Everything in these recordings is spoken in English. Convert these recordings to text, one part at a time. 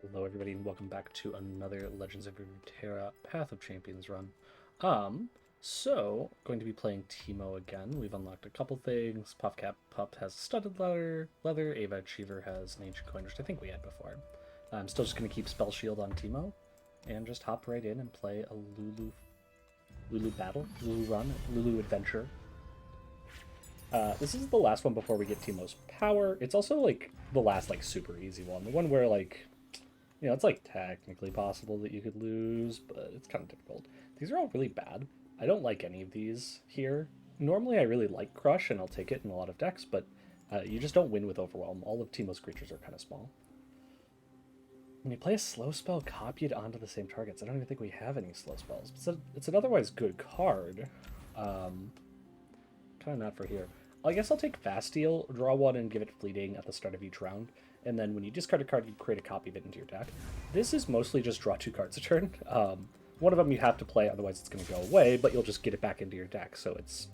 Hello everybody and welcome back to another Legends of Runeterra Path of Champions run. Going to be playing Teemo again. We've unlocked a couple things. Pup has studded leather, Ava Achiever has an ancient coin, which I think we had before. I'm still just gonna keep Spell Shield on Teemo and just hop right in and play a Lulu battle, Lulu run, Lulu adventure. This is the last one before we get Teemo's power. It's also like the last like super easy one. The one where like it's like technically possible that you could lose, but it's kind of difficult. These are all really bad. I don't like any of these here. Normally I really like Crush and I'll take it in a lot of decks, but you just don't win with Overwhelm. All of Teemo's creatures are kind of small. When you play a slow spell copied onto the same targets, I don't even think we have any slow spells. It's an otherwise good card. Kind of not for here. I guess I'll take Fast Deal, draw one, and give it Fleeting at the start of each round. And then when you discard a card, you create a copy of it into your deck. This is mostly just draw 2 cards a turn. One of them you have to play, otherwise it's going to go away, but you'll just get it back into your deck, so it's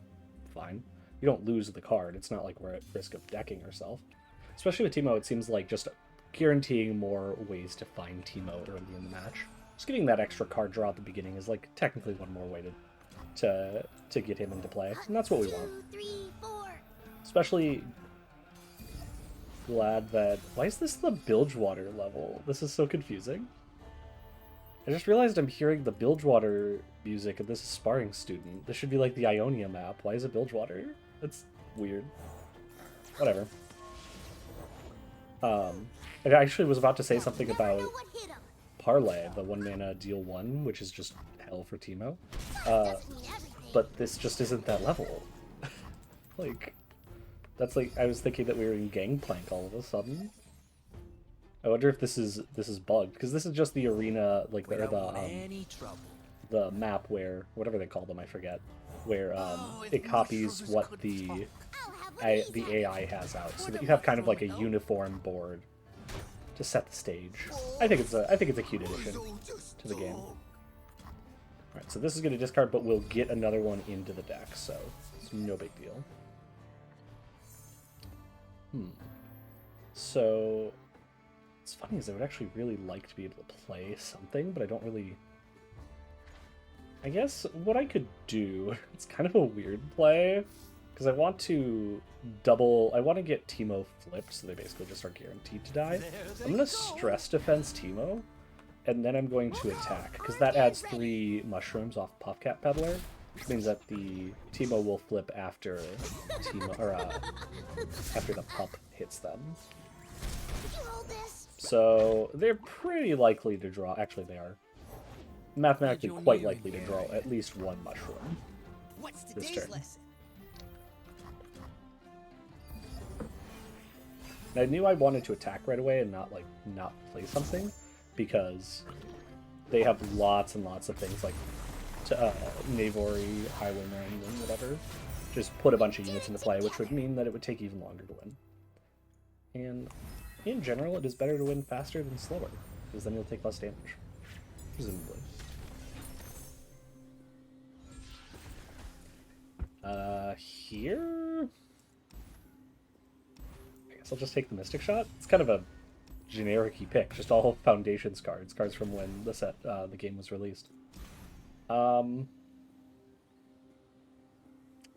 fine. You don't lose the card. It's not like we're at risk of decking ourselves. Especially with Teemo, it seems like just guaranteeing more ways to find Teemo early in the match. Just getting that extra card draw at the beginning is like technically one more way to get him into play, and that's what we want. Especially glad that... Why is this the Bilgewater level? This is so confusing. I just realized I'm hearing the Bilgewater music and this is Sparring Student. This should be like the Ionia map. Why is it Bilgewater? That's weird. Whatever. I actually was about to say something about Parlay, the 1-mana deal 1, which is just hell for Teemo. But this just isn't that level. Like... That's like, I was thinking that we were in Gangplank all of a sudden. I wonder if this is bugged, because this is just the arena, like the map where, whatever they call them, I forget, where it copies what the AI has out, so that you have kind of like a uniform board to set the stage. I think it's a cute addition to the game. Alright, so this is going to discard, but we'll get another one into the deck, so it's no big deal. So, it's funny because I would actually really like to be able to play something, but I don't really... I guess what I could do, it's kind of a weird play, because I want to get Teemo flipped, so they basically just are guaranteed to die. I'm going to stress defense Teemo, and then I'm going to attack, because that adds 3 mushrooms off Puffcat Peddler, which means that the Teemo will flip after after the pup hits them. So they're pretty likely to draw. Actually, they are mathematically quite likely to draw at least 1 mushroom this turn. And I knew I wanted to attack right away and not play something, because they have lots and lots of things like Navori, Highwayman, and whatever. Just put a bunch of units into play, which would mean that it would take even longer to win. And in general, it is better to win faster than slower, because then you'll take less damage, presumably. Here... I guess I'll just take the Mystic Shot. It's kind of a generic-y pick, just all Foundations cards from when the game was released.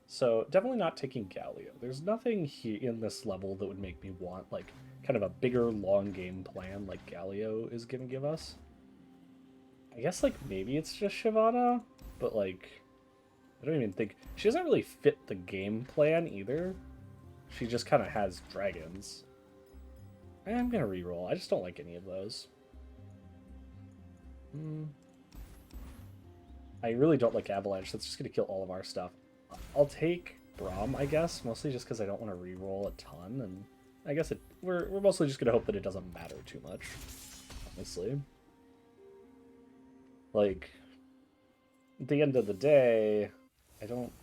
So definitely not taking Galio. There's nothing here in this level that would make me want like kind of a bigger long game plan like Galio is gonna give us. I guess like maybe it's just Shyvana, but like I don't even think she doesn't really fit the game plan either. She just kind of has dragons. I'm gonna reroll. I just don't like any of those. I really don't like Avalanche. That's just going to kill all of our stuff. I'll take Braum, I guess, mostly just because I don't want to reroll a ton, and I guess we're mostly just going to hope that it doesn't matter too much, honestly. Like, at the end of the day, I don't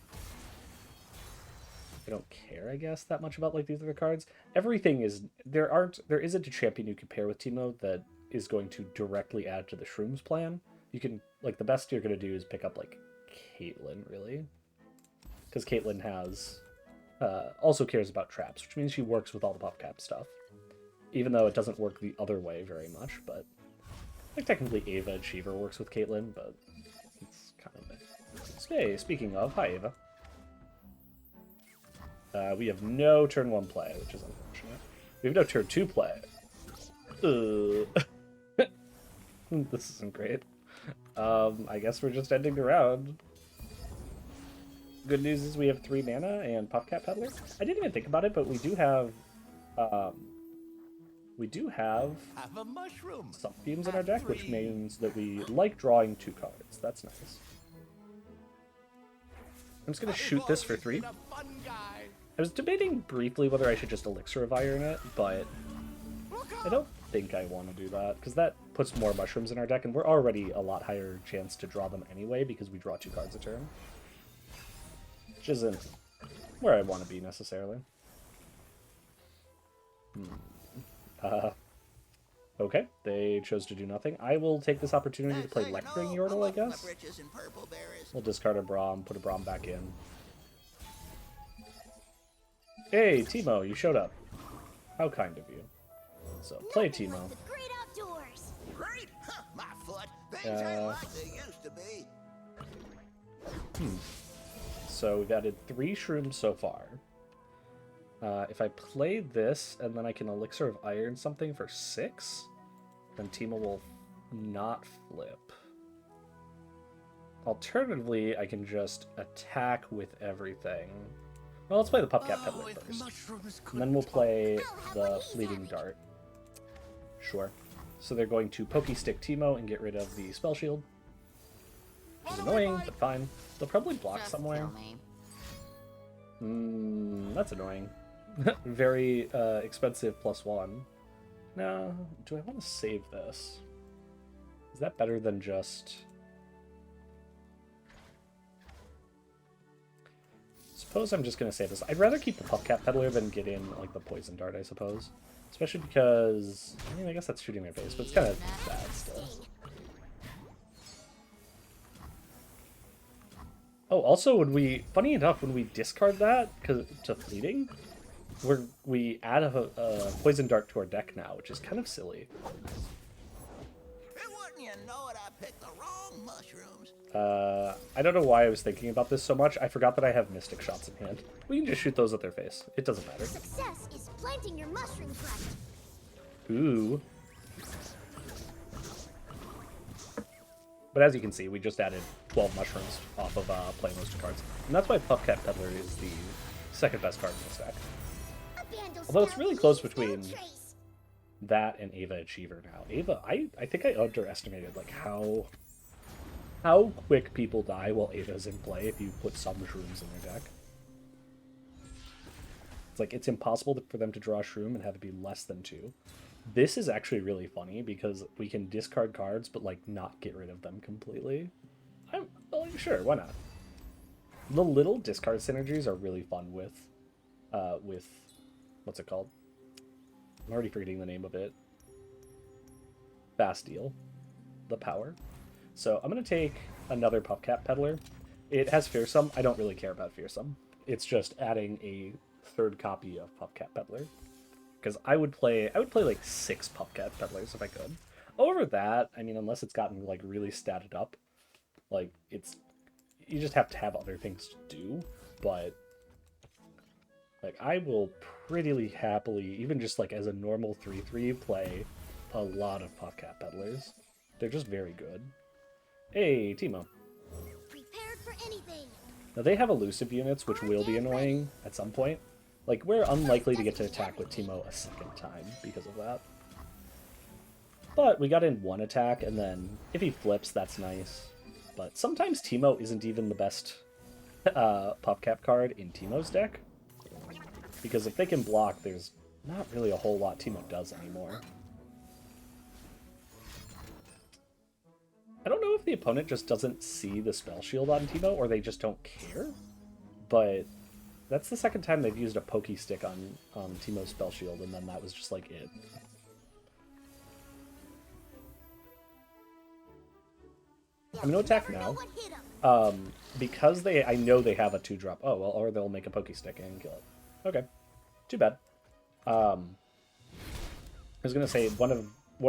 care, I guess, that much about like these other cards. Everything is there isn't a champion you can pair with Teemo that is going to directly add to the Shrooms plan. You can, like, the best you're going to do is pick up, like, Caitlyn, really. Because Caitlyn has, also cares about traps, which means she works with all the PopCap stuff. even though it doesn't work the other way very much, but like technically Ava Achiever works with Caitlyn, but it's kind of it. Hey, speaking of, hi Ava. We have no turn 1 play, which is unfortunate. We have no turn 2 play. This isn't great. I guess we're just ending the round. Good news is we have 3 mana and Puffcat Peddler. I didn't even think about it, but we do have Sunbeams in our deck, which means that we like drawing 2 cards. That's nice. I'm just gonna shoot this for 3. I was debating briefly whether I should just Elixir of Iron it, but I don't think I want to do that, because that puts more mushrooms in our deck, and we're already a lot higher chance to draw them anyway, because we draw 2 cards a turn. Which isn't where I want to be, necessarily. Okay, they chose to do nothing. I will take this opportunity to play Lecturing Yordle, I guess. We'll discard a Braum, put a Braum back in. Hey, Teemo, you showed up. How kind of you. So, play Teemo. Great! My foot. Things ain't like they used to be. So we've added 3 shrooms so far. If I play this, and then I can Elixir of Iron something for 6, then Teemo will not flip. Alternatively, I can just attack with everything. Well, let's play the Puffcat Peddler first. And then we'll play the Fleeting Dart. Sure. So they're going to Pokey Stick Teemo and get rid of the Spell Shield. Which is annoying, but fine. They'll probably block somewhere. That's annoying. Very expensive +1. Now, do I want to save this? Is that better than just... Suppose I'm just going to save this. I'd rather keep the Puffcat Peddler than get in like the Poison Dart, I suppose. Especially because, I mean, I guess that's shooting their face, but it's kind of bad still. Oh, also, when we, funny enough, when we discard that to Fleeting, we add a Poison Dart to our deck now, which is kind of silly. Wouldn't you know it, I picked the wrong mushrooms. I don't know why I was thinking about this so much. I forgot that I have Mystic Shots in hand. We can just shoot those at their face. It doesn't matter. Success is planting your mushrooms right. Ooh. But as you can see, we just added 12 mushrooms off of playing those 2 cards. And that's why Puffcat Peddler is the second best card in this deck. Although it's really close between that and Ava Achiever now. Ava, I think I underestimated like how quick people die while Ava's in play if you put some shrooms in their deck. It's like, it's impossible for them to draw a shroom and have it be less than 2. This is actually really funny because we can discard cards but like not get rid of them completely. I'm like, sure, why not? The little discard synergies are really fun with what's it called? I'm already forgetting the name of it. Bastille. The power. So I'm going to take another Puffcat Peddler. It has Fearsome. I don't really care about Fearsome. It's just adding a 3rd copy of Puffcat Peddler. Because I would play like 6 Puffcat Peddlers if I could. Over that, I mean, unless it's gotten like really statted up, like you just have to have other things to do. But like I will pretty happily, even just like as a normal 3/3, play a lot of Puffcat Peddlers. They're just very good. Hey, Teemo. Prepared for anything. Now they have elusive units, which will be annoying at some point. Like, we're unlikely to get to attack with Teemo a second time because of that. But we got in 1 attack, and then if he flips, that's nice. But sometimes Teemo isn't even the best Puffcat card in Teemo's deck. Because if they can block, there's not really a whole lot Teemo does anymore. I don't know if the opponent just doesn't see the spell shield on Teemo, or they just don't care. But that's the second time they've used a pokey stick on Teemo's spell shield, and then that was just like it. I'm gonna attack now. Because I know they have a 2-drop. Oh, well, or they'll make a pokey stick and kill it. Okay. Too bad. I was gonna say one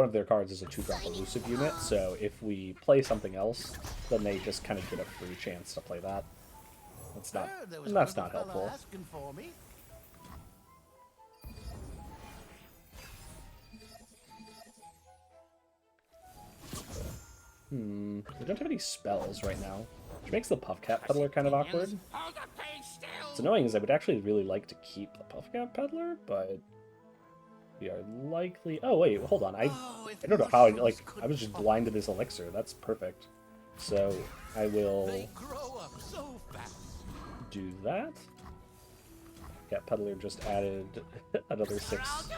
of their cards is a 2-drop elusive unit, so if we play something else, then they just kind of get a free chance to play that. That's not helpful. We don't have any spells right now, which makes the Puffcat Peddler kind of awkward. What's annoying is I would actually really like to keep the Puffcat Peddler, but we are likely... Oh, wait, hold on. I don't know how I was just blind to this elixir. That's perfect. So I will do that. Cat Peddler just added another 6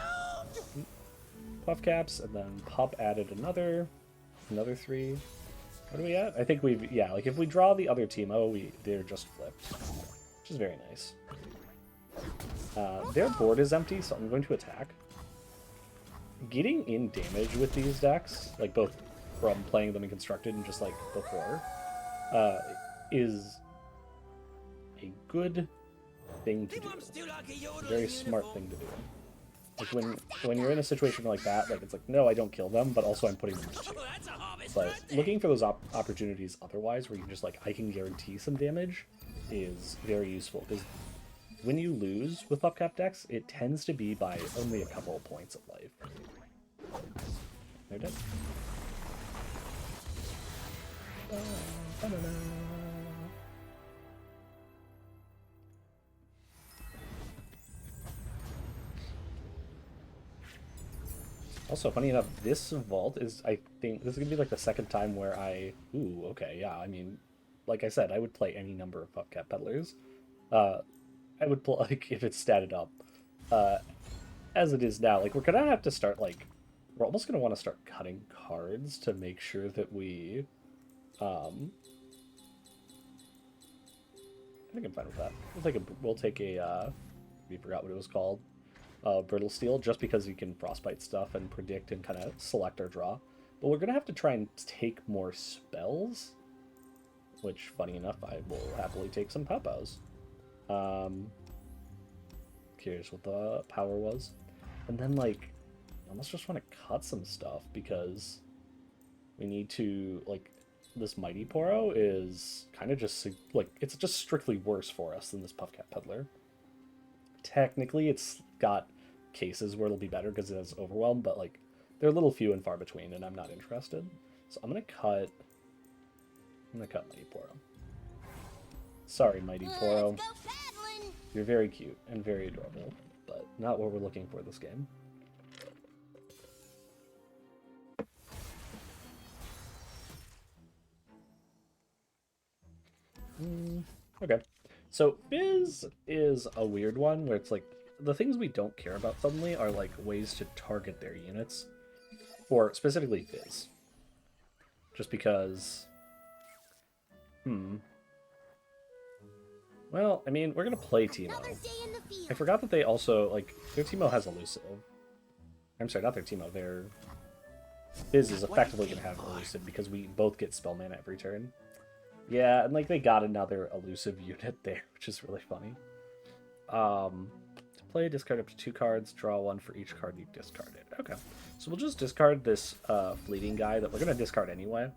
Puff Caps, and then Pup added another 3. What are we at? I think we've... Yeah, like if we draw the other Teemo, they're just flipped, which is very nice. Their board is empty, so I'm going to attack. Getting in damage with these decks, like both from playing them in Constructed and just like before, is a good thing to do. A very smart thing to do. Like when you're in a situation like that, like it's like, no, I don't kill them, but also I'm putting them to 2. But looking for those opportunities otherwise, where you just like, I can guarantee some damage, is very useful, because when you lose with Puffcap decks, it tends to be by only a couple of points of life. They're dead. Also, funny enough, this vault is, I think, this is going to be like the second time where ooh, okay, yeah, I mean, like I said, I would play any number of Puffcat Peddlers. I would play, like, if it's statted up. As it is now, like, we're going to have to start, like, we're almost going to want to start cutting cards to make sure that we, I think I'm fine with that. We'll take a, we forgot what it was called. Brittle Steel, just because you can frostbite stuff and predict and kind of select our draw. But we're going to have to try and take more spells, which, funny enough, I will happily take some Pawpaws. Curious what the power was. And then, like, I almost just want to cut some stuff, because we need to, like, this Mighty Poro is kind of just, like, it's just strictly worse for us than this Puffcat Peddler. Technically, it's got cases where it'll be better because it has Overwhelm, but, like, they're a little few and far between, and I'm not interested. So I'm gonna cut Mighty Poro. Sorry, Mighty Poro. You're very cute and very adorable, but not what we're looking for this game. Okay. So Fizz is a weird one where it's like the things we don't care about suddenly are like ways to target their units, or specifically Fizz. Just because, well, I mean, we're gonna play Teemo. I forgot that they also, like, their Teemo has elusive. I'm sorry, not their Teemo, their Fizz is effectively gonna have elusive because we both get spell mana every turn. Yeah, and like they got another elusive unit there, which is really funny. To play, discard up to 2 cards, draw 1 for each card you discarded. Okay, so we'll just discard this fleeting guy that we're going to discard anyway,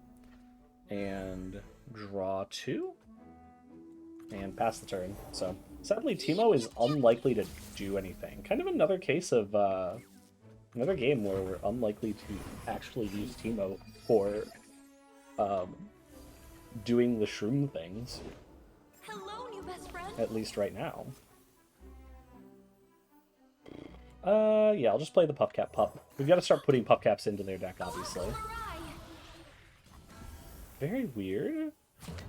and draw 2, and pass the turn. So sadly, Teemo is unlikely to do anything. Kind of another case of another game where we're unlikely to actually use Teemo for doing the shroom things. Hello, new best friend. At least right now. Yeah, I'll just play the Puffcat Pup. We've got to start putting Puffcaps into their deck, obviously. Very weird.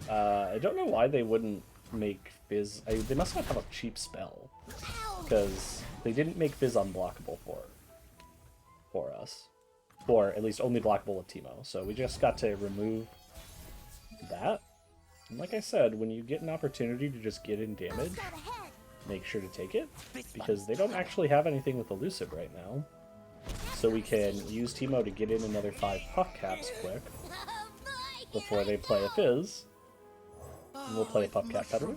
I don't know why they wouldn't make Fizz... they must not have a cheap spell, because they didn't make Fizz unblockable for us. Or at least only blockable with Teemo. So we just got to remove that. And like I said, when you get an opportunity to just get in damage, make sure to take it, because they don't actually have anything with elusive right now. So we can use Teemo to get in another 5 Puffcaps quick before they play a Fizz. And we'll play a Puffcat Peddler.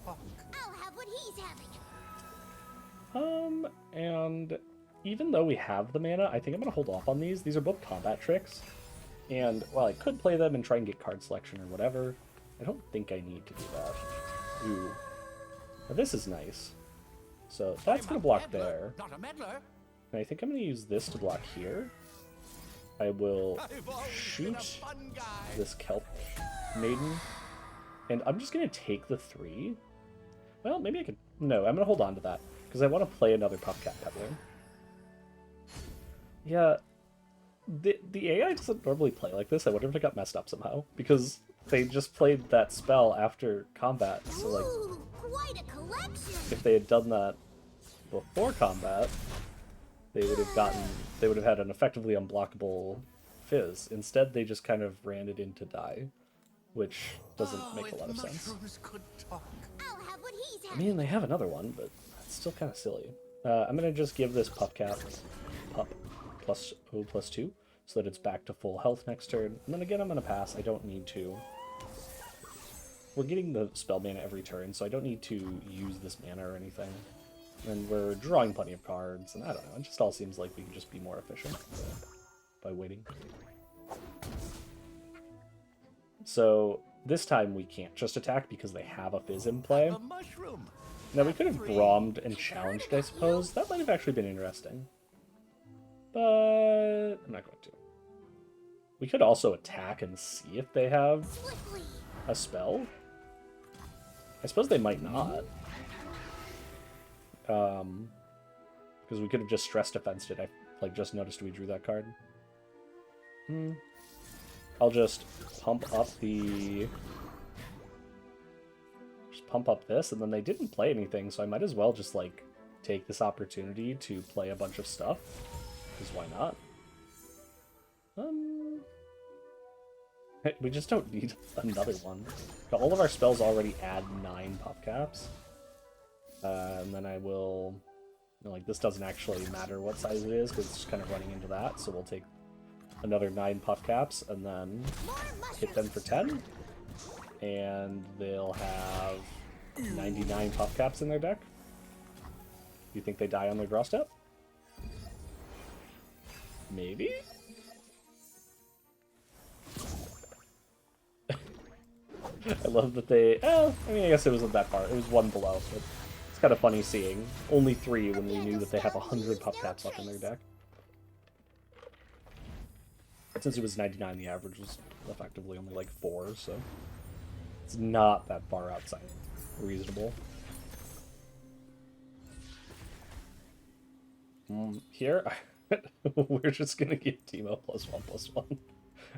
I'll have what he's having. And even though we have the mana, I think I'm going to hold off on these. These are both combat tricks. And while I could play them and try and get card selection or whatever, I don't think I need to do that. Ooh. Now this is nice. So that's going to block there. Not a meddler. And I think I'm going to use this to block here. I will I've always been a shoot fun guy. this Kelp Maiden. And I'm just going to take the 3. Well, maybe I could... No, I'm going to hold on to that. Because I want to play another Puffcat Peddler. Yeah, the AI doesn't normally play like this. I wonder if it got messed up somehow. Because they just played that spell after combat. So, like, Ooh, quite a collection. if they had done that before combat, they would have had an effectively unblockable Fizz. Instead, they just kind of ran it into die, which doesn't make a lot of sense. Could talk. I'll have what he's I having. mean, they have another one, but it's still kind of silly. I'm going to just give this Puffcat Pup +2, so that it's back to full health next turn. And then again, I'm going to pass. I don't need to. We're getting the spell mana every turn, so I don't need to use this mana or anything. And we're drawing plenty of cards, and I don't know, it just all seems like we can just be more efficient by waiting. So this time we can't just attack because they have a Fizz in play. A mushroom. Now we could have Brommed and challenged, I suppose. That might have actually been interesting. But I'm not going to. We could also attack and see if they have Swiftly. a spell. I suppose they might not. Because we could have just stress defensed it. I just noticed we drew that card. I'll just pump up the... Just pump up this, and then they didn't play anything, so I might as well just, like, take this opportunity to play a bunch of stuff. Because why not? We just don't need another one. All of our spells already add 9 pop caps. And then I will... like, this doesn't actually matter what size it is, because it's just kind of running into that. So we'll take another 9 puff caps, and then hit them for 10. And they'll have 99 puff caps in their deck. Do you think they die on their draw step? Maybe? I love that they... I mean, I guess it wasn't that far. It was 1 below, but it's kind of funny seeing only 3 when we knew that they have 100 puff caps left in their deck. Since it was 99, the average was effectively only like 4, so it's not that far outside reasonable. Here, we're just going to give Teemo +1/+1,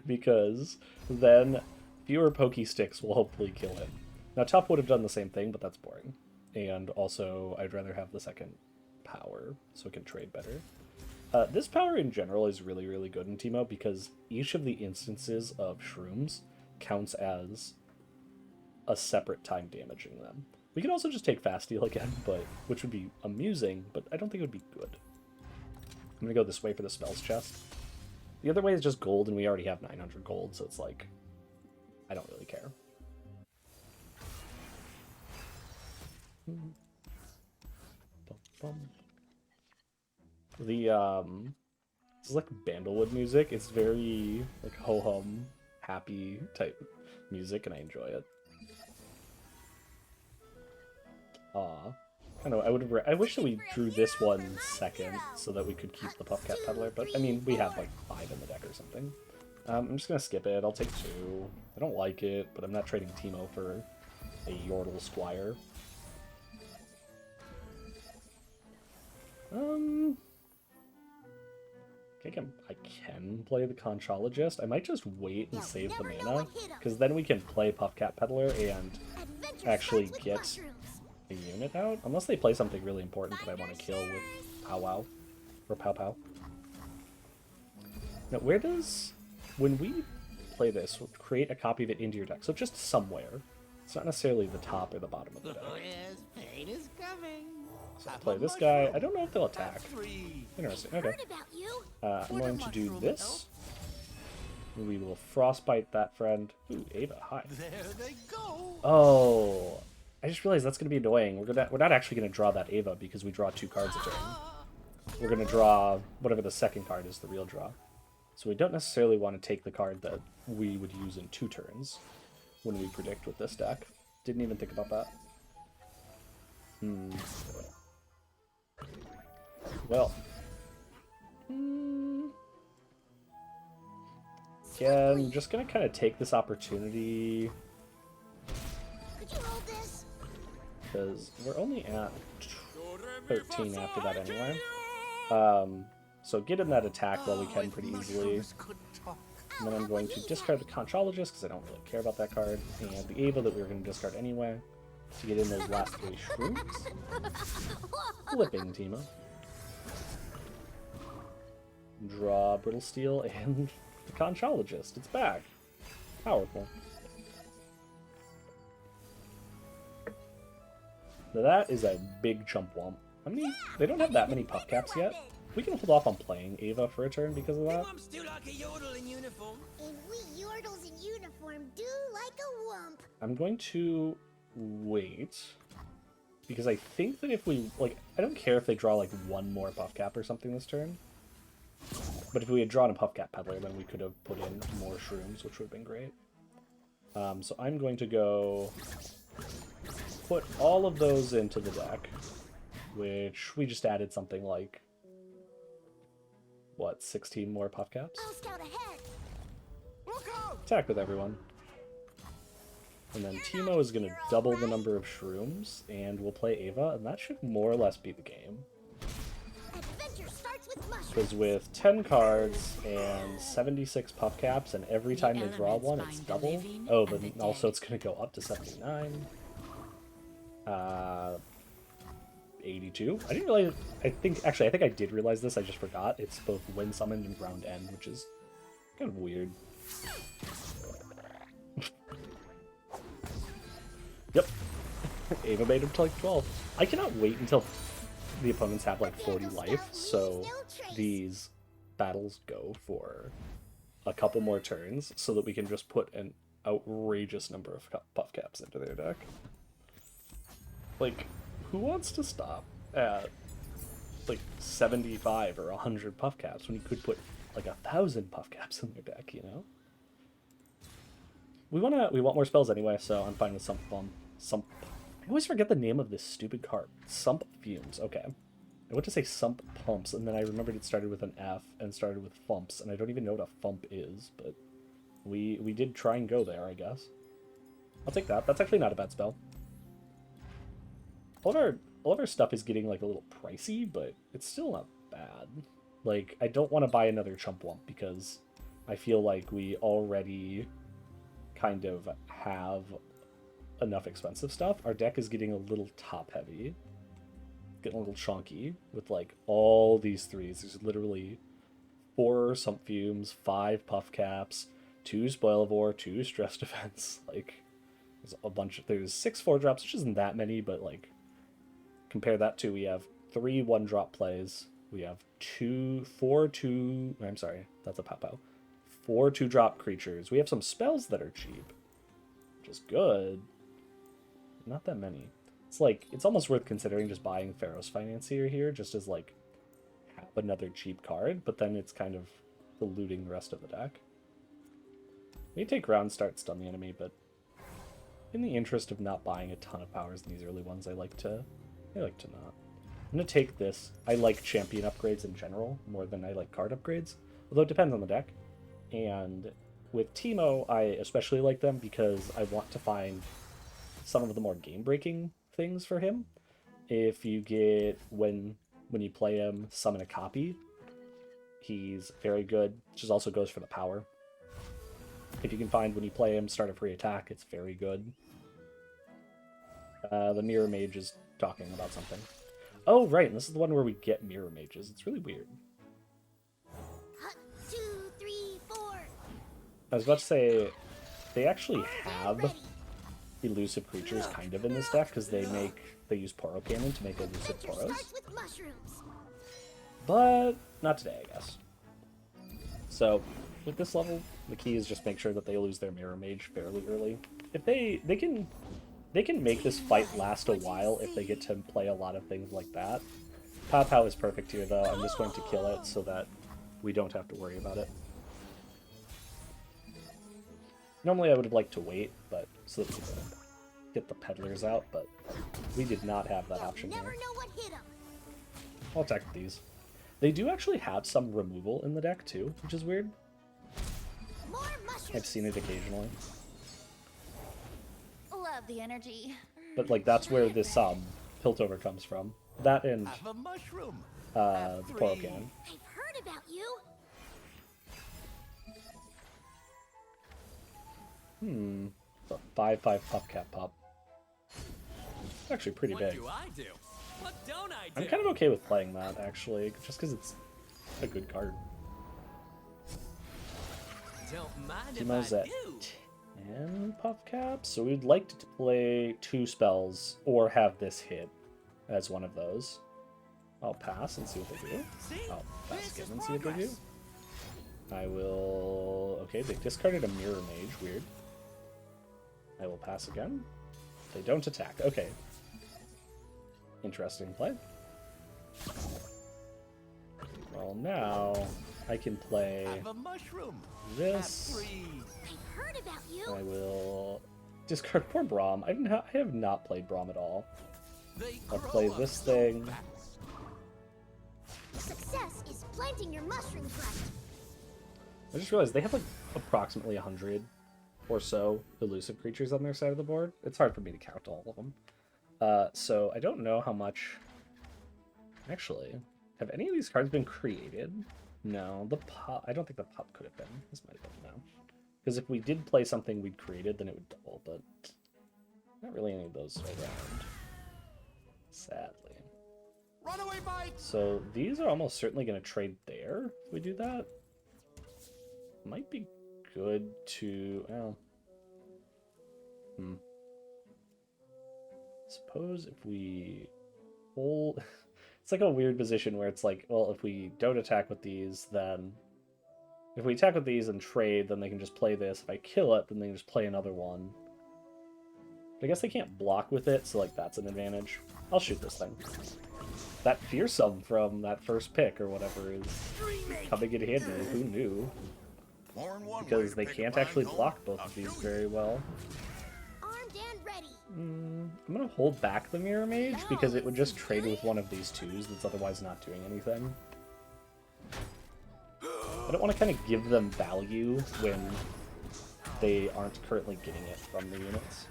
because then fewer pokey sticks will hopefully kill him. Now, Top would have done the same thing, but that's boring. And also, I'd rather have the second power, so it can trade better. This power in general is really, really good in Teemo, because each of the instances of shrooms counts as a separate time damaging them. We can also just take Fast Deal again, which would be amusing, but I don't think it would be good. I'm going to go this way for the spells chest. The other way is just gold, and we already have 900 gold, so it's like, I don't really care. This is like Bandlewood music. It's very like ho-hum, happy type music, and I enjoy it. I wish that we drew this one second so that we could keep the Puffcat Peddler, but I mean, we have like 5 in the deck or something. I'm just gonna skip it. I'll take 2. I don't like it, but I'm not trading Teemo for a Yordle Squire. I can play the Conchologist. I might just wait and save the mana, because then we can play Puffcat Peddler and actually get a unit out. Unless they play something really important that I want to kill with Pow Wow. Or Pow Pow. Now, where does... When we play this, we'll create a copy of it into your deck. So just somewhere. It's not necessarily the top or the bottom of the deck. Yes, pain is coming. So I'll play this guy. I don't know if they'll attack. Interesting. Okay. Heard about you. I'm going to do this. We will Frostbite that friend. Ooh, Ava, hi. There they go. Oh, I just realized that's going to be annoying. We're not actually going to draw that Ava because we draw 2 cards a turn. we're going to draw whatever the second card is, the real draw. So we don't necessarily want to take the card that we would use in 2 turns when we predict with this deck. Didn't even think about that. Well. Yeah, I'm just going to kind of take this opportunity. Could you hold this? Because we're only at 13 after that anyway. So get in that attack while we can pretty easily. And then I'm going to discard the Conchologist because I don't really care about that card. And the Ava that we were going to discard anyway to get in those last 3 shrooms. Flipping Teemo. Draw Brittle Steel and the Conchologist. It's back. Powerful. Now that is a big chump womp. How many? They don't have that many puff caps yet. We can hold off on playing Ava for a turn because of that. And we yordles in uniform do like a wump. I'm going to wait because I think that if we I don't care if they draw like 1 more puff cap or something this turn. But if we had drawn a puff cap peddler, then we could have put in more shrooms, which would have been great. So I'm going to go put all of those into the deck, which we just added something like, what, 16 more puff caps? I'll scout ahead. Attack with everyone. And then Teemo is going to double the number of shrooms, and we'll play Ava, and that should more or less be the game. Adventure starts with mushrooms. Because with 10 cards and 76 puff caps, and every time they draw one, it's double. Oh, but also it's going to go up to 79. 82. I didn't realize. I think I did realize this. I just forgot. It's both wind summoned and ground end, which is kind of weird. Yep. Ava made him to like 12. I cannot wait until the opponents have like 40 life, so these battles go for a couple more turns so that we can just put an outrageous number of puff caps into their deck. Like, who wants to stop at like 75 or 100 puff caps when you could put like 1,000 puff caps in their deck, you know? We want more spells anyway, so I'm fine with Sump. I always forget the name of this stupid card. Sump Fumes. Okay. I went to say Sump Pumps, and then I remembered it started with an F and started with Fumps, and I don't even know what a Fump is, but we did try and go there, I guess. I'll take that. That's actually not a bad spell. All of our stuff is getting like a little pricey, but it's still not bad. Like, I don't want to buy another Chump Wump because I feel like we already kind of have enough expensive stuff. Our deck is getting a little top heavy, getting a little chunky with like all these threes. There's literally 4 Sump Fumes, 5 Puff Caps, 2 Spoil of War, 2 Stress Defense. Like, there's a bunch of, there's 6 4-drops, which isn't that many, but like, compare that to, we have 3 1-drop plays. We have 4 2-drop creatures. We have some spells that are cheap, which is good. Not that many. It's like, it's almost worth considering just buying Pharaoh's Financier here, just as like, have another cheap card, but then it's kind of diluting the rest of the deck. We take round start, stun the enemy, but in the interest of not buying a ton of powers in these early ones, I like to not. I'm going to take this. I like champion upgrades in general more than I like card upgrades, although it depends on the deck. And with Teemo, I especially like them because I want to find some of the more game-breaking things for him. If you get, when you play him, summon a copy, he's very good, which also goes for the power. If you can find, when you play him, start a free attack, it's very good. The Mirror Mage is talking about something. Oh, right, and this is the one where we get Mirror Mages. It's really weird. 2, 3, 4. I was about to say, they actually have elusive creatures kind of in this deck, because they use Poro Cannon to make elusive Poros. But not today, I guess. So, with this level, the key is just make sure that they lose their Mirror Mage fairly early. If they can make this fight last a while if they get to play a lot of things like that. Pow Pow is perfect here, though. I'm just going to kill it so that we don't have to worry about it. Normally I would have liked to wait, but so that we could get the peddlers out, but we did not have that option Never here. know what hit 'em. I'll attack with these. They do actually have some removal in the deck, too, which is weird. More mushrooms. I've seen it occasionally. Love the energy. But, like, that's where this Piltover comes from. That and Have a mushroom. the Three. Poro Cannon. I've heard about you. It's a 5/5 Puffcat Pup. It's actually pretty What big. do I do? What don't I do? I'm kind of okay with playing that, actually, just because it's a good card. Don't mind if Teemo's I at do. 10 Puffcaps, so we'd like to play 2 spells or have this hit as one of those. I'll pass and see what they do. See? I'll pass This again is and see what they do. progress. I will... Okay, they discarded a Mirror Mage. Weird. I will pass again. They don't attack. Okay. Interesting play. Well, now I can play Have a mushroom. this. Three. I've heard about you. I will discard poor Braum. I have not played Braum at all. They I'll grow play up this so thing. fast. Success is planting your mushroom crest. I just realized they have like approximately 100 or so elusive creatures on their side of the board. It's hard for me to count all of them. So I don't know how much... Actually, have any of these cards been created? No, the pup... I don't think the pup could have been. This might have been, no. Because if we did play something we'd created, then it would double, but not really any of those around. Sadly. Runaway bite. So these are almost certainly going to trade there if we do that. Might be good to... Well... Suppose if we hold... It's like a weird position where it's like, well, if we don't attack with these, then... If we attack with these and trade, then they can just play this. If I kill it, then they can just play another one. But I guess they can't block with it, so like that's an advantage. I'll shoot this thing. That fearsome from that first pick or whatever is coming in handy. Who knew? More than one way Because to they pick a can't fine actually cone. block both I'll of these show you. very well. Armed and ready. I'm gonna hold back the Mirror Mage because it would just trade with one of these twos that's otherwise not doing anything. I don't want to kind of give them value when they aren't currently getting it from the units.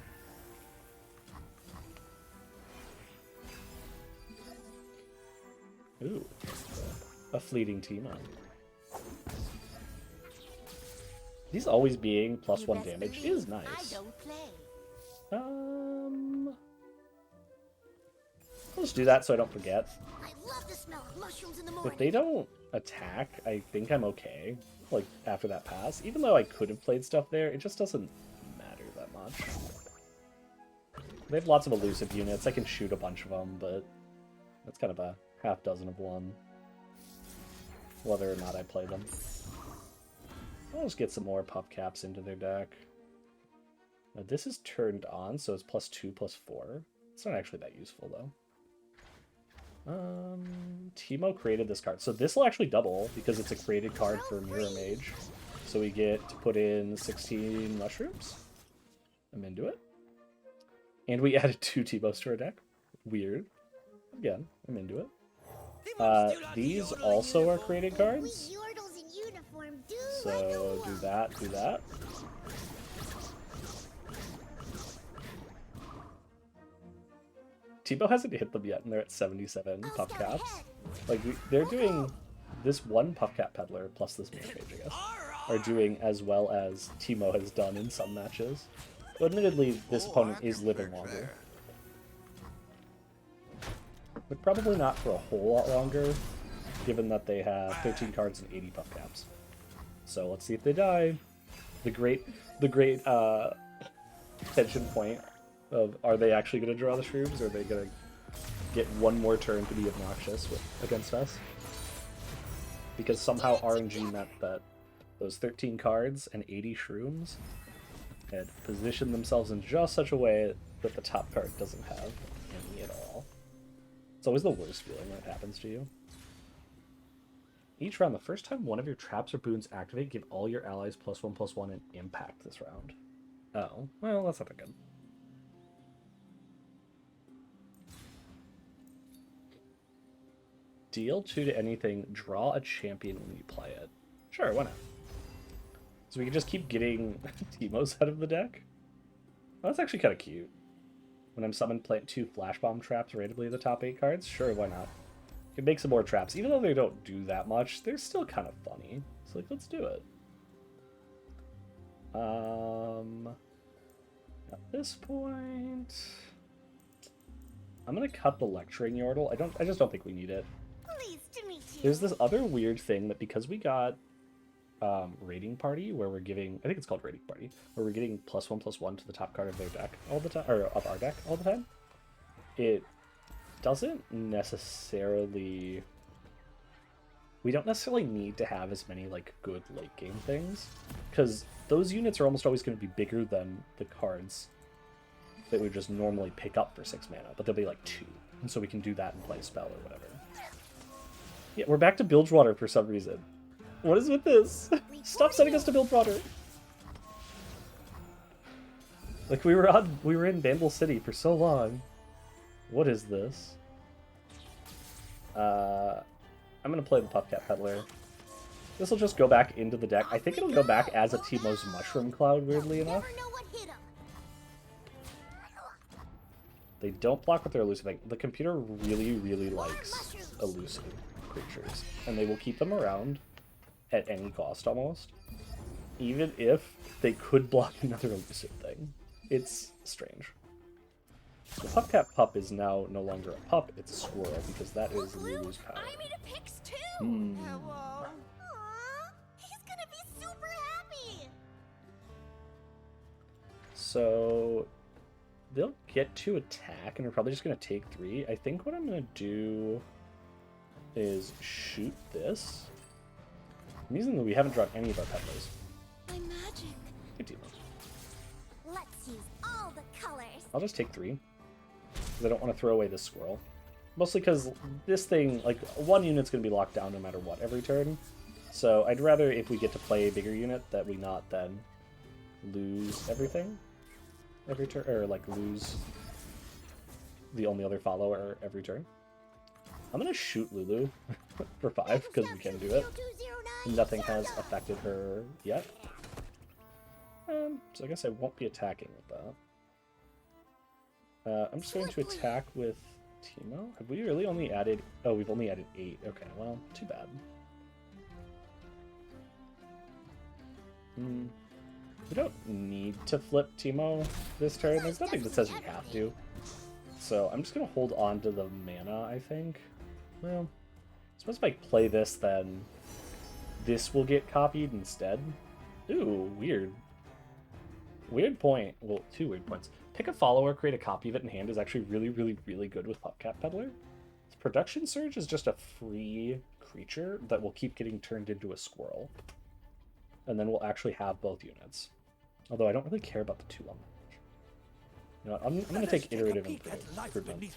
Ooh, a fleeting Teemo. These always being +1 damage is nice. I don't play. I'll just do that so I don't forget. I love the smell of mushrooms in the morning. If they don't attack, I think I'm okay. Like, after that pass. Even though I could have played stuff there, it just doesn't matter that much. They have lots of elusive units. I can shoot a bunch of them, but that's kind of a half dozen of one. Whether or not I play them. I'll just get some more pup caps into their deck. Now, this is turned on, so it's +2/+4. It's not actually that useful, though. Teemo created this card. So this will actually double, because it's a created card for Mirror Mage. So we get to put in 16 mushrooms. I'm into it. And we added 2 Teemos to our deck. Weird. Again, I'm into it. These also are created We cards. yordles in uniform do So like a do that, do that. Teemo hasn't hit them yet, and they're at 77 puff caps. Like, they're doing this one puff cap peddler plus this Mirror Mage, I guess, are doing as well as Teemo has done in some matches. But admittedly, this opponent is living longer. But probably not for a whole lot longer, given that they have 13 cards and 80 puff caps. So let's see if they die. The great tension point of, are they actually going to draw the shrooms, or are they going to get one more turn to be obnoxious against us? Because somehow RNG meant that those 13 cards and 80 shrooms had positioned themselves in just such a way that the top card doesn't have any at all. It's always the worst feeling when it happens to you. Each round, the first time one of your traps or boons activate, give all your allies +1/+1 and impact this round. Oh, well, that's not that good. Deal 2 to anything, draw a champion when you play it. Sure, why not? So we can just keep getting Teemos out of the deck? Oh, that's actually kind of cute. When I'm summoned, play 2 Flash Bomb traps randomly the top 8 cards? Sure, why not? You can make some more traps. Even though they don't do that much, they're still kind of funny. So, like, let's do it. At this point... I'm going to cut the Lecturing Yordle. I just don't think we need it. Pleased to meet you. There's this other weird thing that because we got Raiding Party, where we're giving, I think it's called Raiding Party, where we're getting +1/+1 to the top card of their deck all the time, or of our deck all the time, it doesn't necessarily, we don't necessarily need to have as many like good late game things, because those units are almost always going to be bigger than the cards that we just normally pick up for 6 mana, but they'll be like 2, and so we can do that and play a spell or whatever. Yeah, we're back to Bilgewater for some reason. What is with this? Stop sending us to Bilgewater. Like we were in Bandle City for so long. What is this? I'm gonna play the Puffcat Peddler. This will just go back into the deck. I think it'll go back as a Teemo's Mushroom Cloud, weirdly enough. Never know what hit 'em. They don't block with their elusive. The computer really, really likes elusive creatures, and they will keep them around at any cost almost, even if they could block another elusive thing. It's strange. The Puffcat Pup is now no longer a pup, it's a squirrel, because that is Lulu's power. I made a pix too. Hmm. Aw, he's gonna be super happy. So they'll get to attack, and we're probably just gonna take 3. I think what I'm gonna do is shoot this. Amazingly, we haven't drawn any of our peddlers. My magic. Good deal. Let's use all the colors. I'll just take 3, because I don't want to throw away this squirrel. Mostly because this thing, like, 1 unit's going to be locked down no matter what every turn. So I'd rather, if we get to play a bigger unit, that we not then lose everything every turn, or like lose the only other follower every turn. I'm going to shoot Lulu for 5, because we can do it. Nothing has affected her yet. So I guess I won't be attacking with that. I'm just going to attack with Teemo. Have we really only added... Oh, we've only added 8. Okay, well, too bad. We don't need to flip Teemo this turn. There's nothing that says we have to. So I'm just going to hold on to the mana, I think. Well, I suppose if I play this, then this will get copied instead. Ooh, weird. Weird point. Well, 2 weird points. Pick a follower, create a copy of it in hand is actually really, really, really good with Puffcat Peddler. Production Surge is just a free creature that will keep getting turned into a squirrel. And then we'll actually have both units. Although I don't really care about the 2 on that. You know what, I'm going to take Iterative Improvement.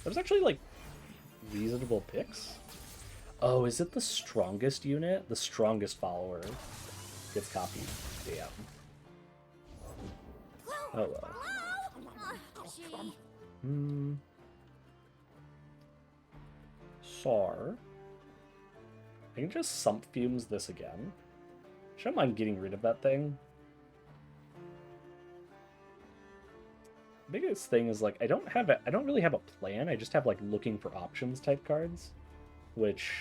That was actually, like, reasonable picks. Oh, is it the strongest unit? The strongest follower gets copied. Damn. Oh well. Sar. I can just Sump Fumes this again. I don't mind getting rid of that thing. The biggest thing is, like, I don't really have a plan. I just have, like, looking for options type cards, which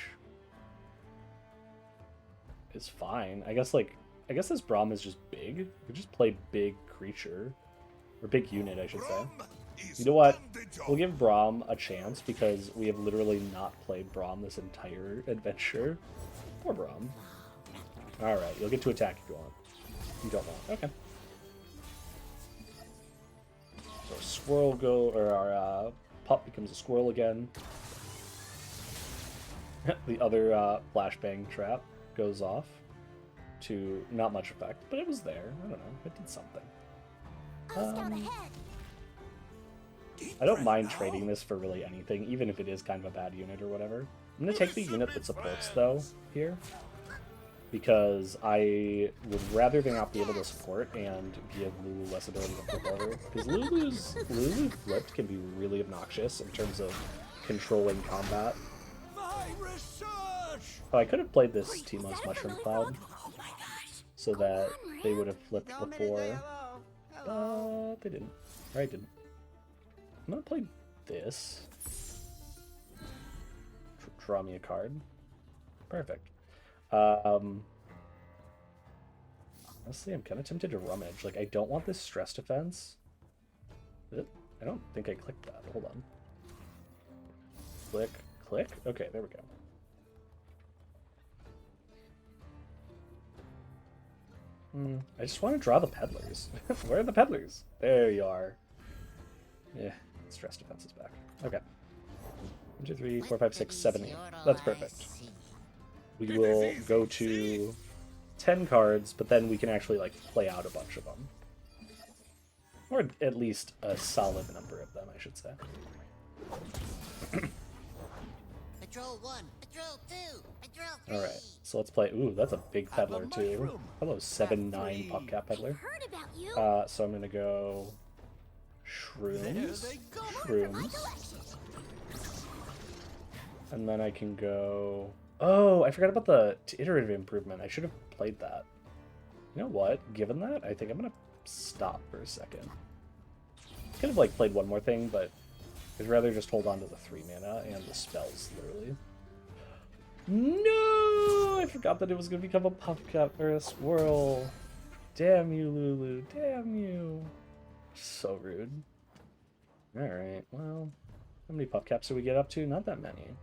is fine. I guess this Braum is just big. We just play big creature, or big unit, I should say. You know what? We'll give Braum a chance because we have literally not played Braum this entire adventure. Poor Braum. All right, you'll get to attack if you want. You don't want. Okay. So squirrel or our pup becomes a squirrel again. The other flashbang trap goes off to not much effect, but it was there. I don't know. It did something. I don't mind trading this for really anything, even if it is kind of a bad unit or whatever. I'm going to take the unit that supports, though, here. Because I would rather than not be able to support and give Lulu less ability to flip over. Because Lulu flipped can be really obnoxious in terms of controlling combat. Oh, I could have played this Teemo's Mushroom Cloud so that they would have flipped before. But they didn't. Or I didn't. I'm going to play this. Draw me a card. Perfect. Honestly, I'm kind of tempted to rummage. Like, I don't want this stress defense. I don't think I clicked that. Hold on. Click, click. Okay, there we go. I just want to draw the peddlers. Where are the peddlers? There you are. Yeah, stress defense is back. Okay. 1, 2, 3, 4, 5, 6, 7, 8. That's perfect. We will go to 10 cards, but then we can actually like play out a bunch of them. Or at least a solid number of them, I should say. Patrol 1, Patrol 2, Patrol 3. Alright, so let's play. Ooh, that's a big peddler too. Hello, 7/9 PopCap peddler. Heard about you. So I'm gonna go shrooms. Shrooms. And then I can go. Oh, I forgot about the iterative improvement. I should have played that. You know what? Given that, I think I'm gonna stop for a second. Could have like played one more thing, but I'd rather just hold on to the 3 mana and the spells, literally. No! I forgot that it was gonna become a PopCap or a swirl. Damn you, Lulu. Damn you. So rude. Alright, well, how many PopCaps do we get up to? Not that many.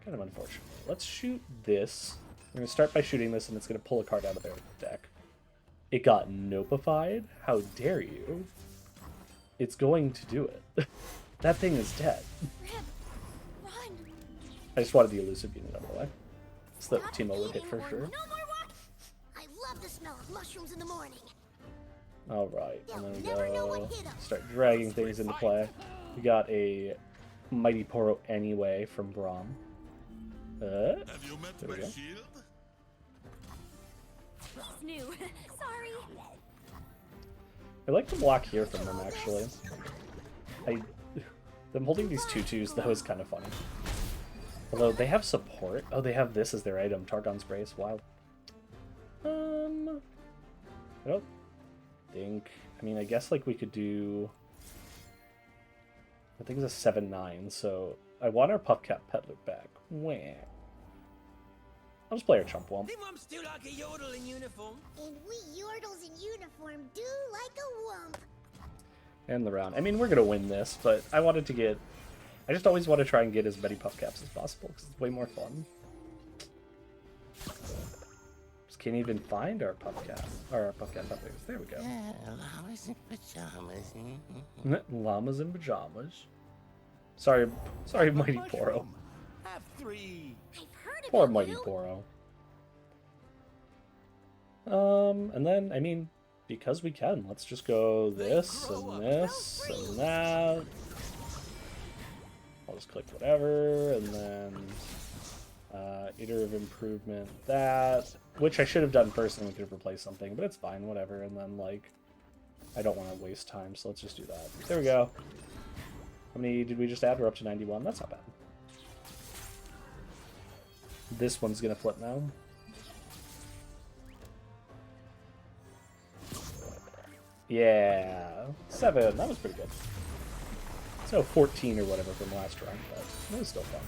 Kind of unfortunate. Let's shoot this. We're going to start by shooting this, and it's going to pull a card out of their deck. It got nopified? How dare you? It's going to do it. That thing is dead. Run. I just wanted the elusive unit out of the way. So that Teemo would hit for sure. No more walk. I love the smell of mushrooms in the morning. Alright, and then we Never know what go hit 'em. start dragging things into play. We got a Mighty Poro anyway from Braum. Have you met There we my go. shield? It's new. Sorry. I like the block here from them, actually. Them holding these 2/2s, though, is kind of funny. Although, they have support. Oh, they have this as their item. Targon's Brace. Wild. I don't think... I mean, I guess, like, we could do... I think it's a 7/9, so... I want our PopCap Peddler back. Wah. I'll just play our Chump Womp. Them wumps do like a yodel in uniform. And we yordles in uniform do like a wump. And the round. I mean, we're going to win this, but I wanted to get... I just always want to try and get as many PopCaps as possible, because it's way more fun. Just can't even find our PopCap. Or our PopCap Peddlers. There we go. Llamas in pajamas. Llamas in pajamas. Sorry, Mighty Poro. Have 3. I've heard Poor about Mighty you. Poro. And then, I mean, because we can, let's just go this and this and that. I'll just click whatever, and then iterative improvement that, which I should have done first, and we could have replaced something, but it's fine, whatever. And then, like, I don't want to waste time, so let's just do that. There we go. How many did we just add? We're up to 91. That's not bad. This one's gonna flip now. Yeah, 7. That was pretty good. So 14 or whatever from last round, but it was still fun.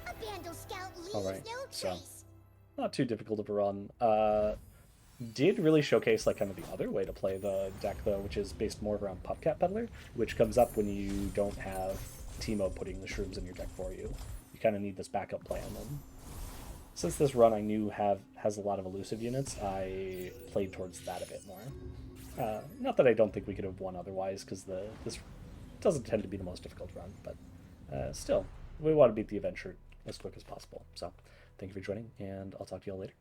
A Bandle Scout leaves Alright, no so trace. not too difficult of a run. Did really showcase like kind of the other way to play the deck though, which is based more around PopCap Peddler, which comes up when you don't have Teemo putting the shrooms in your deck for you. You kind of need this backup plan. And since this run I knew has a lot of elusive units, I played towards that a bit more. Not that I don't think we could have won otherwise, because this doesn't tend to be the most difficult run, but still, we want to beat the adventure as quick as possible. So, thank you for joining, and I'll talk to you all later.